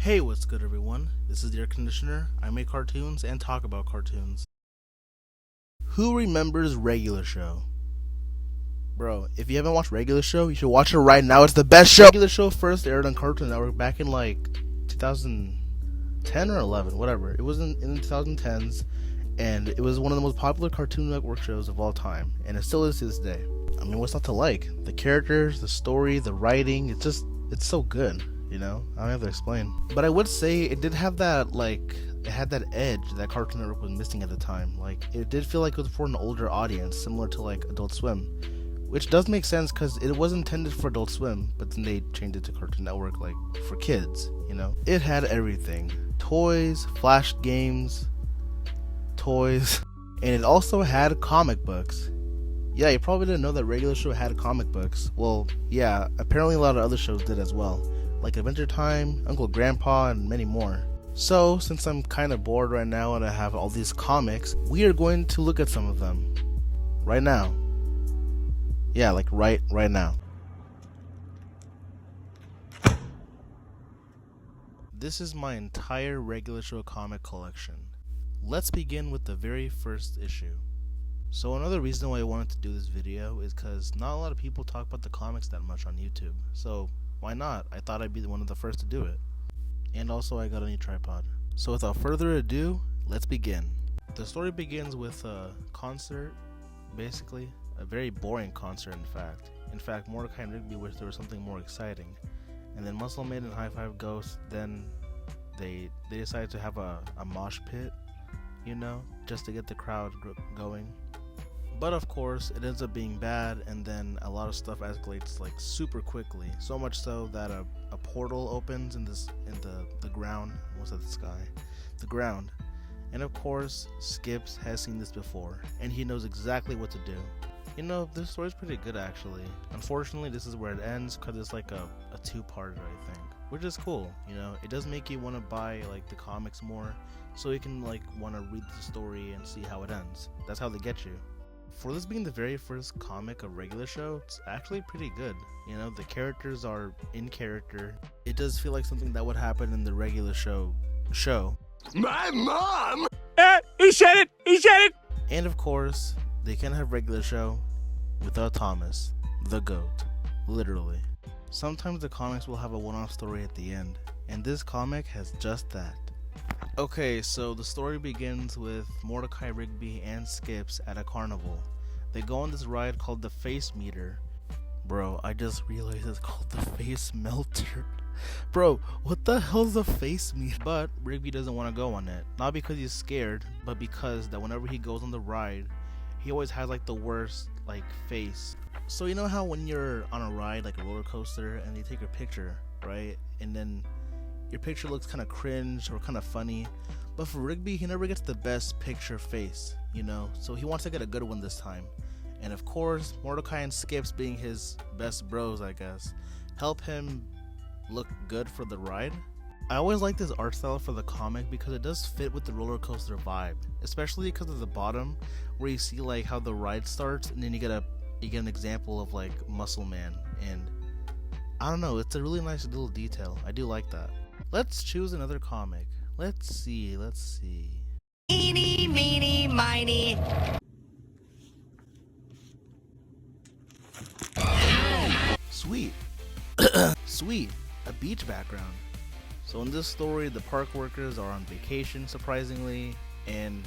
Hey, what's good, everyone? This is the Air Conditioner. I make cartoons and talk about cartoons. Who remembers Regular Show? Bro, if you haven't watched Regular Show, you should watch it right now. It's the best show! Regular Show first aired on Cartoon Network back in like 2010 or 11, whatever. It was in the 2010s, and it was one of the most popular Cartoon Network shows of all time, and it still is to this day. I mean, what's not to like? The characters, the story, the writing, it's so good. You know, I don't have to explain. But I would say it did have that, it had that edge that Cartoon Network was missing at the time. Like, it did feel like it was for an older audience, similar to, like, Adult Swim. Which does make sense, because it was intended for Adult Swim, but then they changed it to Cartoon Network, like, for kids, you know? It had everything. Toys, flash games, toys, and it also had comic books. Yeah, you probably didn't know that Regular Show had comic books. Well, yeah, apparently a lot of other shows did as well, like Adventure Time, Uncle Grandpa, and many more. So, since I'm kind of bored right now and I have all these comics, we are going to look at some of them. Right now. Yeah, like right now. This is my entire Regular Show comic collection. Let's begin with the very first issue. So another reason why I wanted to do this video is because not a lot of people talk about the comics that much on YouTube. So why not? I thought I'd be one of the first to do it. And also I got a new tripod. So without further ado, let's begin. The story begins with a concert, basically. A very boring concert, in fact. In fact, Mordecai and Rigby wish there was something more exciting. And then Muscle Man and High Five Ghost, then they decided to have a mosh pit, you know, just to get the crowd going. But of course, it ends up being bad, and then a lot of stuff escalates like super quickly. So much so that a portal opens in the ground. What's that? The sky, the ground. And of course, Skips has seen this before, and he knows exactly what to do. You know, this story's pretty good actually. Unfortunately, this is where it ends because it's like a two-parter, I think, which is cool. You know, it does make you want to buy like the comics more, so you can like want to read the story and see how it ends. That's how they get you. For this being the very first comic of Regular Show, it's actually pretty good. You know, the characters are in character. It does feel like something that would happen in the Regular Show. My mom! He said it! He said it! And of course, they can't have Regular Show without Thomas, the GOAT, literally. Sometimes the comics will have a one-off story at the end, and this comic has just that. Okay, so the story begins with Mordecai, Rigby, and Skips at a carnival. They go on this ride called the Face Meter. Bro, I just realized it's called the Face Melter. Bro, what the hell's a Face Meter? But Rigby doesn't want to go on it. Not because he's scared, but because that whenever he goes on the ride, he always has like the worst like face. So you know how when you're on a ride, like a roller coaster, and they take a picture, right? And then your picture looks kind of cringe or kind of funny. But for Rigby, he never gets the best picture face, you know? So he wants to get a good one this time. And of course, Mordecai and Skips, being his best bros, I guess, help him look good for the ride. I always like this art style for the comic because it does fit with the roller coaster vibe, especially because of the bottom where you see like how the ride starts, and then you get an example of like Muscle Man, and I don't know, it's a really nice little detail. I do like that. Let's choose another comic. Let's see. Eeny, meeny, miny. Sweet. Sweet. A beach background. So in this story, the park workers are on vacation, surprisingly, and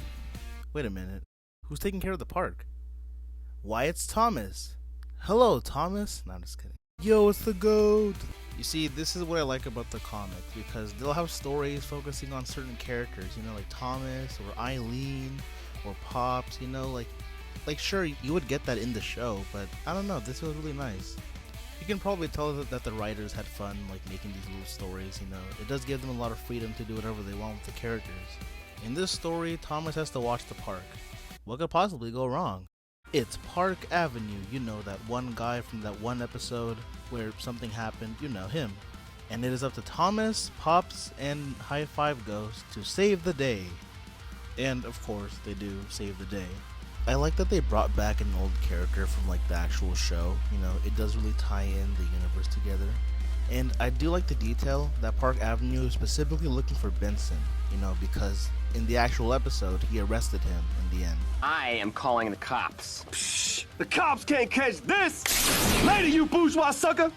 wait a minute, who's taking care of the park? Why, it's Thomas. Hello, Thomas. No, I'm just kidding. Yo, it's the GOAT. You see, this is what I like about the comic, because they'll have stories focusing on certain characters, you know, like Thomas or Eileen or Pops, you know, like sure, you would get that in the show, but I don't know, this was really nice. You can probably tell that the writers had fun like making these little stories, you know. It does give them a lot of freedom to do whatever they want with the characters. In this story, Thomas has to watch the park. What could possibly go wrong? It's Park Avenue, you know, that one guy from that one episode where something happened, you know, him. And it is up to Thomas, Pops, and High Five Ghost to save the day. And of course, they do save the day. I like that they brought back an old character from like the actual show. You know, it does really tie in the universe together. And I do like the detail that Park Avenue is specifically looking for Benson, you know, because in the actual episode, he arrested him in the end. I am calling the cops. Psh, the cops can't catch this! Later, you bourgeois sucker!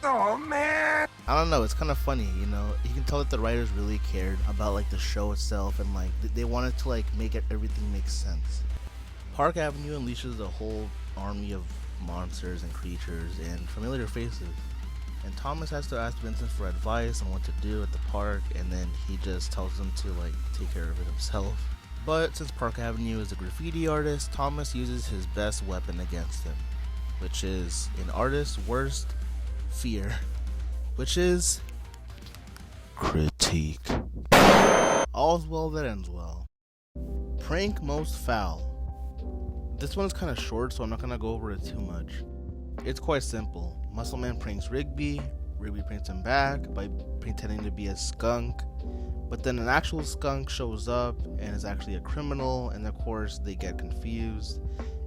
Oh, man! I don't know, it's kind of funny, you know. You can tell that the writers really cared about like the show itself, and like they wanted to like make everything make sense. Park Avenue unleashes a whole army of monsters and creatures and familiar faces. And Thomas has to ask Vincent for advice on what to do at the park, and then he just tells him to like take care of it himself. But since Park Avenue is a graffiti artist, Thomas uses his best weapon against him, which is an artist's worst fear, which is critique. All's well that ends well. Prank most foul. This one is kind of short, so I'm not gonna go over it too much. It's quite simple. Muscleman pranks Rigby pranks him back by pretending to be a skunk, but then an actual skunk shows up and is actually a criminal, and of course they get confused.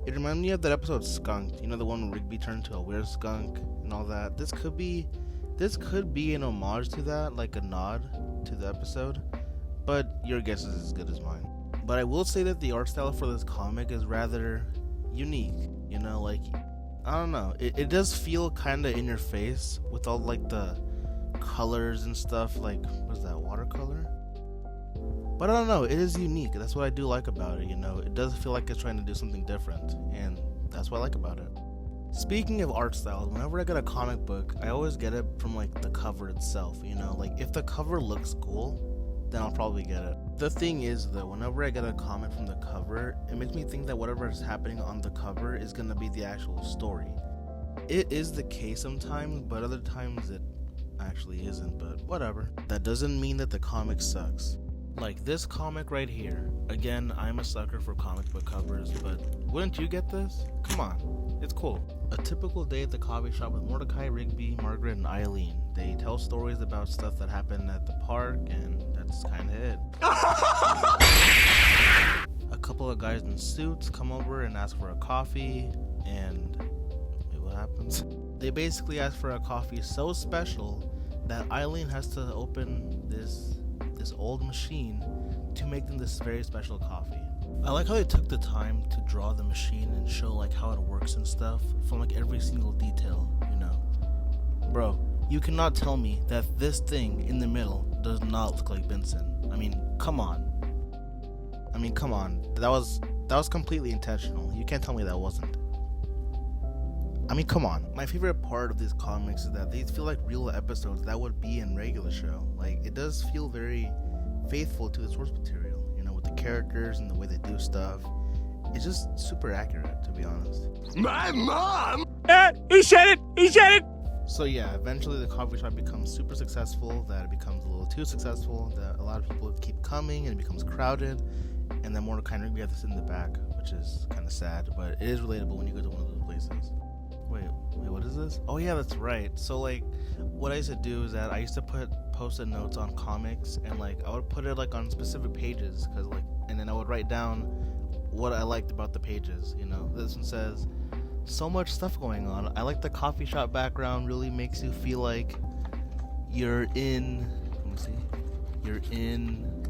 It reminded me of that episode Skunked, you know, the one where Rigby turned into a weird skunk and all that. This could be an homage to that, like a nod to the episode, but your guess is as good as mine. But I will say that the art style for this comic is rather unique, you know, like, I don't know, it does feel kind of in your face with all like the colors and stuff, like, what is that, watercolor? But I don't know, it is unique. That's what I do like about it, you know. It does feel like it's trying to do something different, and that's what I like about it. Speaking of art styles, whenever I get a comic book, I always get it from like the cover itself, you know. Like if the cover looks cool, then I'll probably get it. The thing is though, whenever I get a comic from the cover, it makes me think that whatever is happening on the cover is gonna be the actual story. It is the case sometimes, but other times it actually isn't, but whatever. That doesn't mean that the comic sucks. Like this comic right here. Again, I'm a sucker for comic book covers, but wouldn't you get this? Come on, it's cool. A typical day at the coffee shop with Mordecai, Rigby, Margaret, and Eileen. They tell stories about stuff that happened at the park, and that's kind of it. A couple of guys in suits come over and ask for a coffee, and wait, what happens? They basically ask for a coffee so special that Eileen has to open this old machine to make them this very special coffee. I like how they took the time to draw the machine and show like how it works and stuff from like every single detail, you know. Bro, you cannot tell me that this thing in the middle does not look like Benson. I mean, come on. That was completely intentional. You can't tell me that wasn't. I mean, come on. My favorite part of these comics is that they feel like real episodes that would be in regular show. Like, it does feel very faithful to the source material, you know, with the characters and the way they do stuff. It's just super accurate, to be honest. My mom! He said it! He said it! So yeah, eventually the coffee shop becomes super successful, that it becomes a little too successful, that a lot of people keep coming and it becomes crowded, and then Mordecai and Rigby have to sit in the back, which is kind of sad, but it is relatable when you go to one of those places. Wait, what is this? Oh yeah, that's right. So like, what I used to do is that I used to put post-it notes on comics, and like I would put it like on specific pages, cause like, and then I would write down what I liked about the pages. You know, this one says, so much stuff going on. I like the coffee shop background. Really makes you feel like you're in. Let me see. You're in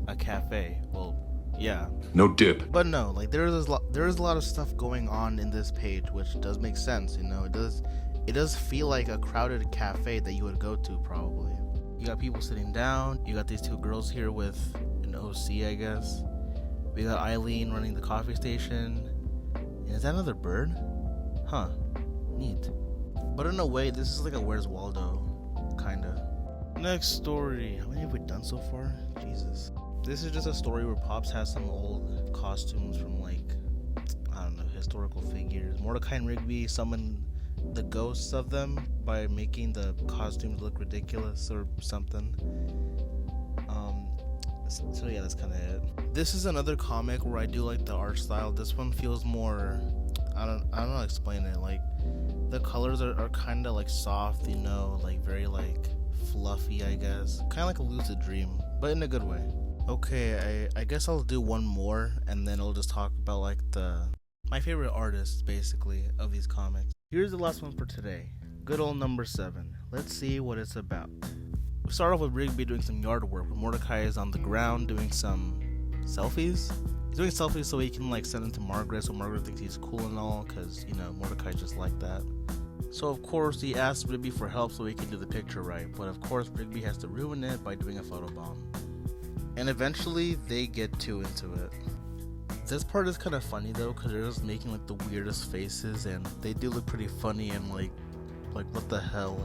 a cafe. Well, yeah. No dip. But no, like there is a lot of stuff going on in this page, which does make sense. You know, it does feel like a crowded cafe that you would go to probably. You got people sitting down. You got these two girls here with an OC, I guess. We got Eileen running the coffee station. And is that another bird? Huh. Neat. But in a way, this is like a Where's Waldo, kinda. Next story. How many have we done so far? Jesus. This is just a story where Pops has some old costumes from like, I don't know, historical figures. Mordecai and Rigby summon the ghosts of them by making the costumes look ridiculous or something. So yeah, that's kind of it. This is another comic where I do like the art style. This one feels more, I don't know how to explain it. Like the colors are kind of like soft, you know, like very like fluffy, I guess. Kind of like a lucid dream, but in a good way. Okay, I guess I'll do one more, and then I'll just talk about like my favorite artists basically of these comics. Here's the last one for today. Good old number 7. Let's see what it's about. We start off with Rigby doing some yard work where Mordecai is on the ground doing some selfies. He's doing selfies so he can like send them to Margaret, so Margaret thinks he's cool and all, because you know Mordecai's just like that. So of course he asks Rigby for help so he can do the picture right, but of course Rigby has to ruin it by doing a photobomb. And eventually they get too into it. This part is kind of funny though, because they're just making like the weirdest faces, and they do look pretty funny and like what the hell,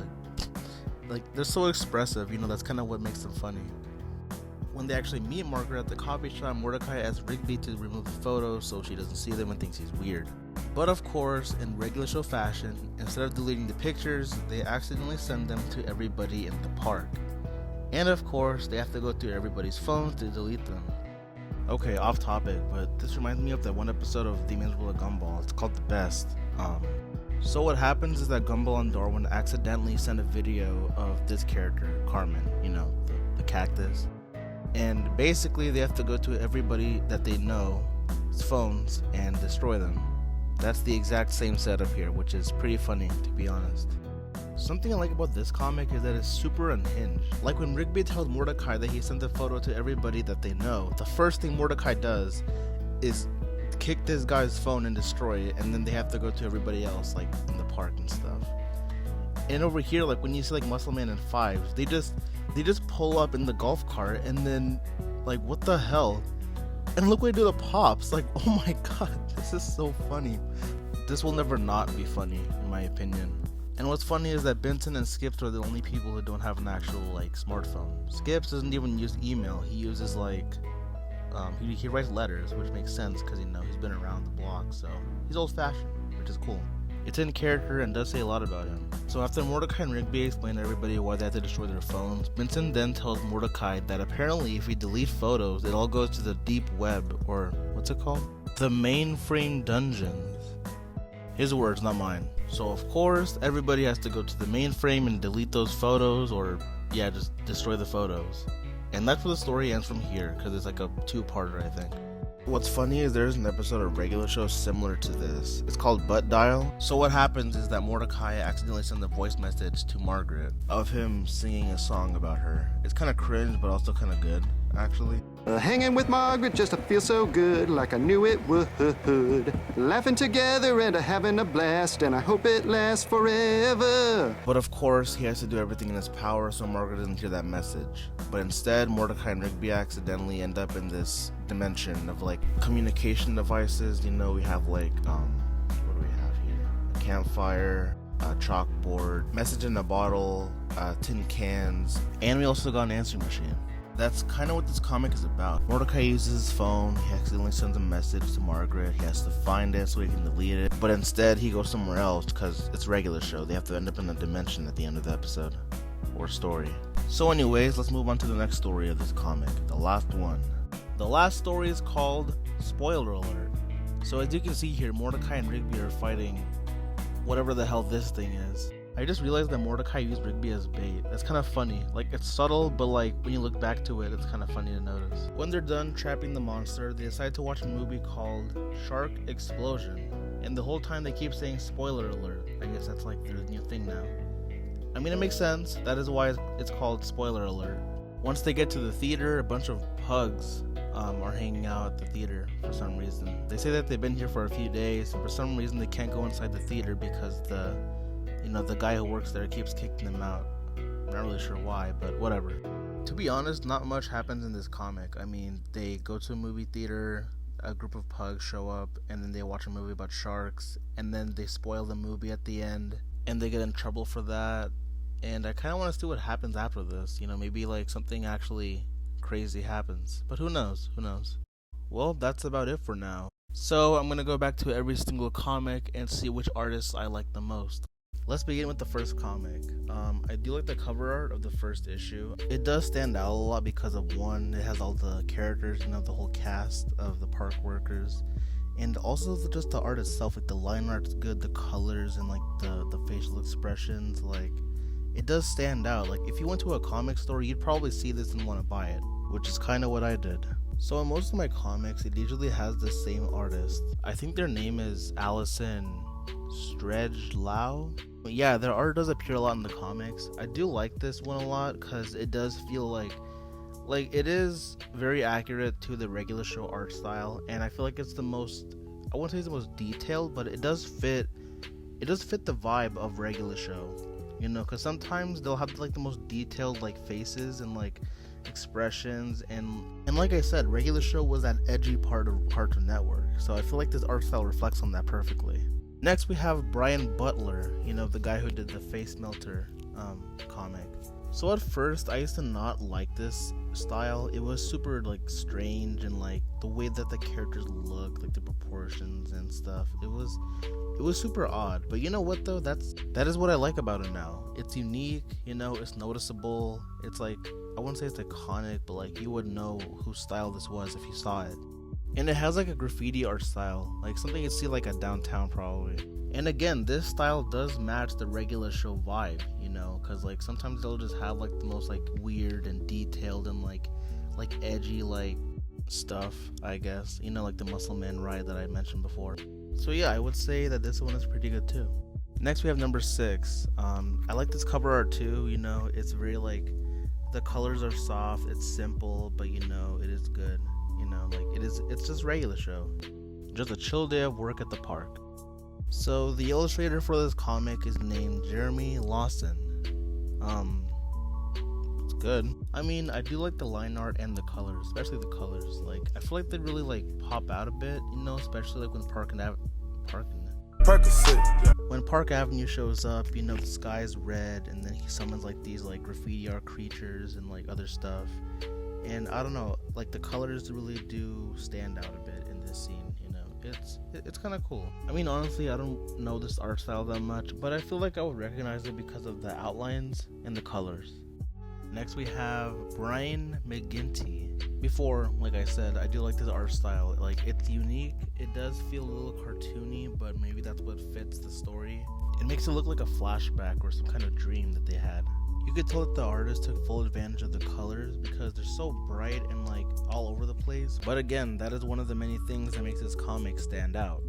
like they're so expressive, you know, that's kind of what makes them funny. When they actually meet Margaret at the coffee shop, Mordecai asks Rigby to remove the photos so she doesn't see them and thinks he's weird. But of course, in regular show fashion, instead of deleting the pictures, they accidentally send them to everybody in the park. And of course, they have to go through everybody's phones to delete them. Okay, off topic, but this reminds me of that one episode of Demon's Will of Gumball. It's called The Best. So what happens is that Gumball and Darwin accidentally send a video of this character, Carmen, you know, the cactus. And basically they have to go to everybody that they know's phones and destroy them. That's the exact same setup here, which is pretty funny, to be honest. Something I like about this comic is that it's super unhinged. Like when Rigby tells Mordecai that he sent a photo to everybody that they know, the first thing Mordecai does is kick this guy's phone and destroy it, and then they have to go to everybody else, like in the park and stuff. And over here, like when you see like Muscle Man and Fives, they just pull up in the golf cart, and then like what the hell? And look what they do to Pops. Like, oh my god, this is so funny. This will never not be funny, in my opinion. And what's funny is that Benson and Skips are the only people who don't have an actual like smartphone. Skips doesn't even use email. He uses like he writes letters, which makes sense because you know he's been around the block, so he's old-fashioned, which is cool. It's in character and does say a lot about him. So after Mordecai and Rigby explain to everybody why they have to destroy their phones, Benson then tells Mordecai that apparently if we delete photos, it all goes to the deep web, or what's it called? The mainframe dungeons. His words, not mine. So of course, everybody has to go to the mainframe and delete those photos, or yeah, just destroy the photos. And that's where the story ends from here, because it's like a two-parter, I think. What's funny is there's an episode of Regular Show similar to this. It's called Butt Dial. So what happens is that Mordecai accidentally sends a voice message to Margaret of him singing a song about her. It's kind of cringe, but also kind of good, actually. Hanging with Margaret just to feel so good, like I knew it would. Laughing together and having a blast, and I hope it lasts forever. But of course, he has to do everything in his power so Margaret doesn't hear that message. But instead, Mordecai and Rigby accidentally end up in this dimension of like communication devices. You know, we have like, what do we have here? A campfire, a chalkboard, message in a bottle, tin cans, and we also got an answering machine. That's kind of what this comic is about. Mordecai uses his phone, he accidentally sends a message to Margaret, he has to find it so he can delete it, but instead he goes somewhere else because it's Regular Show. They have to end up in a dimension at the end of the episode, or story. So anyways, let's move on to the next story of this comic, the last one. The last story is called Spoiler Alert. So as you can see here, Mordecai and Rigby are fighting whatever the hell this thing is. I just realized that Mordecai used Rigby as bait. That's kind of funny. Like, it's subtle, but like, when you look back to it, it's kind of funny to notice. When they're done trapping the monster, they decide to watch a movie called Shark Explosion. And the whole time they keep saying spoiler alert. I guess that's like their new thing now. I mean, it makes sense. That is why it's called Spoiler Alert. Once they get to the theater, a bunch of pugs are hanging out at the theater for some reason. They say that they've been here for a few days, and for some reason they can't go inside the theater because the guy who works there keeps kicking them out. I'm not really sure why, but whatever. To be honest, not much happens in this comic. I mean, they go to a movie theater, a group of pugs show up, and then they watch a movie about sharks, and then they spoil the movie at the end, and they get in trouble for that. And I kind of want to see what happens after this. You know, maybe like something actually crazy happens. But who knows? Who knows? Well, that's about it for now. So I'm going to go back to every single comic and see which artists I like the most. Let's begin with the first comic. I do like the cover art of the first issue. It does stand out a lot because of one, it has all the characters, you know, the whole cast of the park workers. And also just the art itself, like the line art's good, the colors and like the facial expressions, like it does stand out. Like if you went to a comic store, you'd probably see this and want to buy it, which is kind of what I did. So in most of my comics, it usually has the same artist. I think their name is Allison Streglau. Yeah, their art does appear a lot in the comics. I do like this one a lot because it does feel like it is very accurate to the regular show art style, and I feel like it's the most, I wouldn't say it's the most detailed, but it does fit the vibe of regular show, you know, because sometimes they'll have like the most detailed like faces and like expressions, and like I said, regular show was that edgy part of Cartoon Network, so I feel like this art style reflects on that perfectly. Next we have Brian Butler, you know, the guy who did the Face Melter comic. So at first I used to not like this style. It was super like strange, and like the way that the characters look, like the proportions and stuff, it was super odd. But you know what though, that is what I like about it now. It's unique, you know, it's noticeable. It's like, I wouldn't say it's iconic, but like you would know whose style this was if you saw it. And it has like a graffiti art style, like something you'd see like at downtown probably. And again, this style does match the regular show vibe, you know, because like sometimes they'll just have like the most like weird and detailed and like edgy like stuff, I guess, you know, like the Muscle Man ride that I mentioned before. So yeah, I would say that this one is pretty good too. Next we have number 6. I like this cover art too, you know, it's very like, the colors are soft, it's simple, but you know, it is good. You know, like it's just regular show, just a chill day of work at the park. So the illustrator for this comic is named Jeremy Lawson. It's good. I mean, I do like the line art and the colors, especially the colors. Like, I feel like they really like pop out a bit, you know, especially like when when Park Avenue shows up, you know, the sky is red, and then he summons like these like graffiti art creatures and like other stuff. And I don't know, like the colors really do stand out a bit in this scene, you know. It's kind of cool. I mean, honestly, I don't know this art style that much, but I feel like I would recognize it because of the outlines and the colors. Next we have Brian McGinty. Before, like I said, I do like this art style. Like, it's unique. It does feel a little cartoony, but maybe that's what fits the story. It makes it look like a flashback or some kind of dream that they had. You could tell that the artist took full advantage of the colors because they're so bright and like all over the place. But again, that is one of the many things that makes this comic stand out.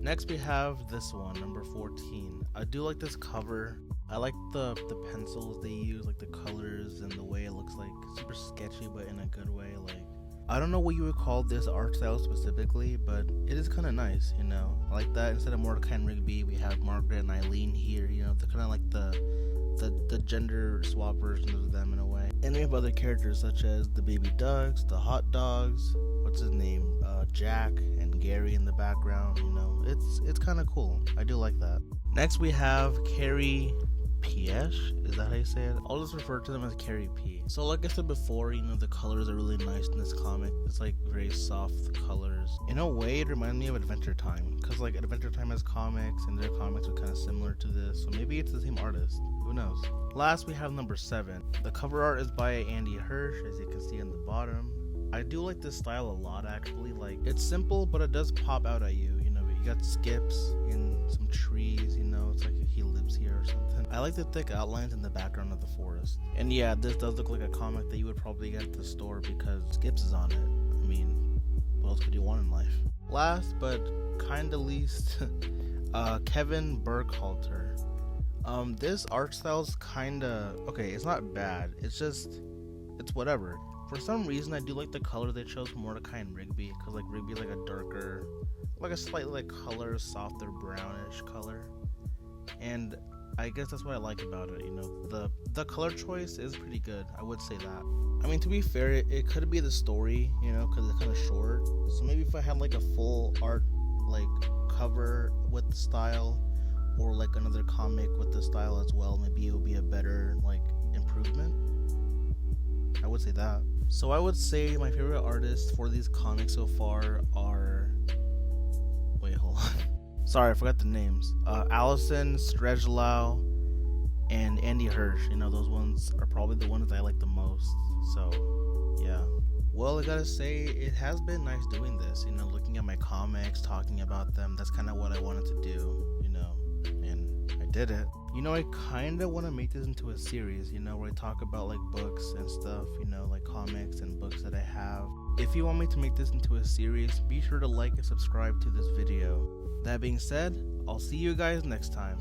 Next we have this one, number 14. I do like this cover. I like the pencils they use, like the colors and the way it looks, like super sketchy but in a good way. Like, I don't know what you would call this art style specifically, but it is kind of nice, you know. I like that instead of Mordecai and Rigby, we have Margaret and Eileen here, you know. They're kind of like the gender swap versions of them in a way. And we have other characters such as the baby ducks, the hot dogs, what's his name, Jack and Gary in the background, you know. It's kind of cool. I do like that. Next we have Carrie Piesch, is that how you say it? I'll just refer to them as Carrie P. So like I said before, you know, the colors are really nice in this comic. It's like very soft colors. In a way, it reminds me of Adventure Time, because like Adventure Time has comics and their comics are kind of similar to this, so maybe it's the same artist, who knows. Last we have number 7. The cover art is by Andy Hirsch, as you can see on the bottom. I do like this style a lot actually. Like, it's simple, but it does pop out at you, you know. You got skips in some trees, you know, it's like he lives here or something. I like the thick outlines in the background of the forest. And yeah, this does look like a comic that you would probably get at the store because Skips is on it. I mean, what else could you want in life? Last but kinda least, Kevin Burkhalter. This art style's kinda, okay, it's not bad, it's whatever. For some reason, I do like the color they chose for Mordecai and Rigby, because like Rigby's like a darker, like a slightly like color, softer brownish color, and I guess that's what I like about it, you know. The color choice is pretty good, I would say that. I mean, to be fair, it could be the story, you know, because it's kind of short, so maybe if I had like a full art like cover with the style, or like another comic with the style as well, maybe it would be a better like improvement. I would say that. So I would say my favorite artists for these comics so far are, wait, hold on. Sorry, I forgot the names. Allison Streglau and Andy Hirsch. You know, those ones are probably the ones that I like the most. So, yeah. Well, I gotta say, it has been nice doing this. You know, looking at my comics, talking about them. That's kind of what I wanted to do, you know, and I did it. You know, I kinda wanna make this into a series, you know, where I talk about like books and stuff, you know, like comics and books that I have. If you want me to make this into a series, be sure to like and subscribe to this video. That being said, I'll see you guys next time.